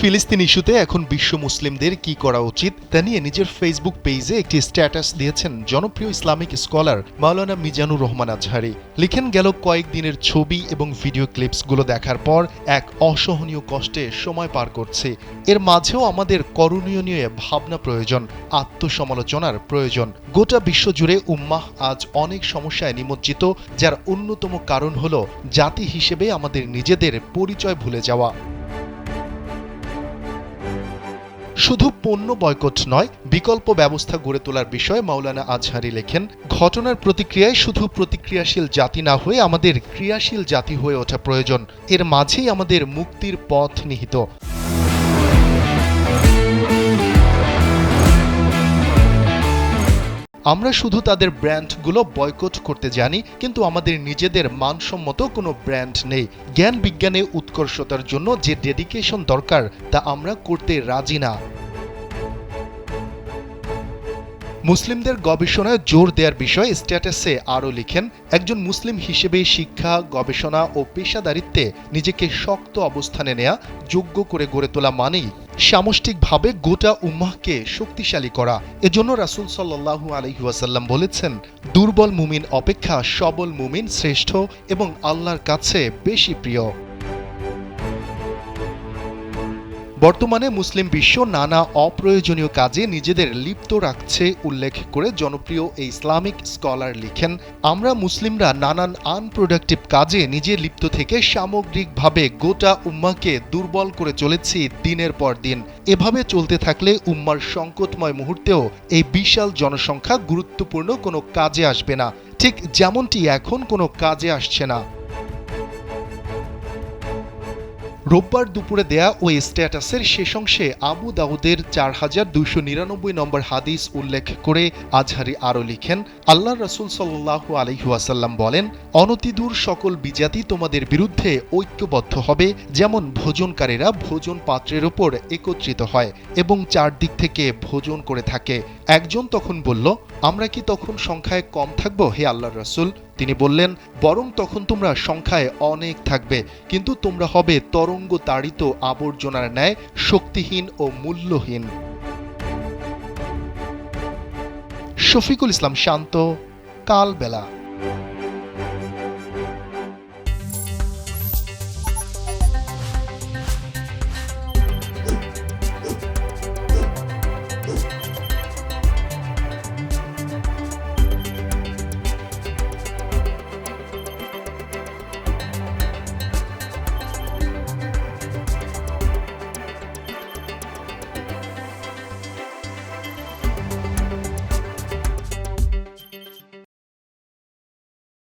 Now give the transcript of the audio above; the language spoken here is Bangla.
ফিলিস্তিন ইস্যুতে এখন বিশ্ব মুসলিমদের কি করা উচিত তা নিয়ে নিজের ফেসবুক পেজে একটি স্ট্যাটাস দিয়েছেন জনপ্রিয় ইসলামিক স্কলার মাওলানা মিজানুর রহমান আজহারি। লিখেন, গেল কয়েকদিনের ছবি এবং ভিডিও ক্লিপসগুলো দেখার পর এক অসহনীয় কষ্টে সময় পার করছে। এর মাঝেও আমাদের করণীয় নিয়ে ভাবনা প্রয়োজন, আত্মসমালোচনার প্রয়োজন। গোটা বিশ্বজুড়ে উম্মাহ আজ অনেক সমস্যায় নিমজ্জিত, যার অন্যতম কারণ হল জাতি হিসেবে আমাদের নিজেদের পরিচয় ভুলে যাওয়া। শুধু পণ্য বয়কট নয়, বিকল্প ব্যবস্থা গড়ে তোলার বিষয়ে মাওলানা আজহারি লেখেন, ঘটনার প্রতিক্রিয়ায় শুধু প্রতিক্রিয়াশীল জাতি না হয়ে আমাদের ক্রিয়াশীল জাতি হয়ে ওঠা প্রয়োজন। এর মাঝেই আমাদের মুক্তির পথ নিহিত। আমরা শুধু তাদের ব্র্যান্ডগুলো বয়কট করতে জানি, কিন্তু আমাদের নিজেদের মানসম্মত কোনো ব্র্যান্ড নেই। জ্ঞান বিজ্ঞানে উৎকর্ষতার জন্য যে ডেডিকেশন দরকার তা আমরা করতে রাজি না। মুসলিমদের গবেষণায় জোর দেওয়ার বিষয়ে স্ট্যাটাসে আরও লিখেন, একজন মুসলিম হিসেবে শিক্ষা, গবেষণা ও পেশাদারিত্বে নিজেকে শক্ত অবস্থানে নেয়া, যোগ্য করে গড়ে তোলা মানেই সামষ্টিকভাবে গোটা উম্মাহকে শক্তিশালী করা। এজন্য রাসূল সাল্লাল্লাহু আলাইহি ওয়াসাল্লাম বলেছেন, দুর্বল মুমিন অপেক্ষা সবল মুমিন শ্রেষ্ঠ এবং আল্লাহর কাছে বেশি প্রিয়। বর্তমানে মুসলিম বিশ্ব নানা অপ্রয়োজনীয় কাজে নিজেদের লিপ্ত রাখছে উল্লেখ করে জনপ্রিয় এই ইসলামিক স্কলার লিখেন, আমরা মুসলিমরা নানান আনপ্রোডাক্টিভ কাজে নিজে লিপ্ত থেকে সামগ্রিকভাবে গোটা উম্মাহকে দুর্বল করে চলেছি দিনের পর দিন। এভাবে চলতে থাকলে উম্মার সংকটময় মুহূর্তেও এই বিশাল জনসংখ্যা গুরুত্বপূর্ণ কোনো কাজে আসবে না, ঠিক যেমনটি এখন কোনো কাজে আসছে না। রোববার দুপুরে দেয়া ওই স্ট্যাটাসের শেষ অংশে আবু দাউদের 4299 নম্বর হাদিস উল্লেখ করে আজহারি আরও লিখেন, আল্লাহর রাসূল সাল্লাল্লাহু আলাইহি ওয়াসাল্লাম বলেন, অনতিদূর সকল বিজাতি তোমাদের বিরুদ্ধে ঐক্যবদ্ধ হবে, যেমন ভোজনকারীরা ভোজন পাত্রের ওপর একত্রিত হয় এবং চারদিক থেকে ভোজন করে থাকে। একজন তখন বলল, আমরা কি তখন সংখ্যায় কম থাকব হে আল্লাহর রাসূল? তিনি বললেন, বরং তখন তোমরা সংখ্যায় অনেক থাকবে, কিন্তু তোমরা হবে তরঙ্গ তাড়িত আবর্জনার ন্যায় শক্তিহীন ও মূল্যহীন। শফিকুল ইসলাম শান্ত, কালবেলা।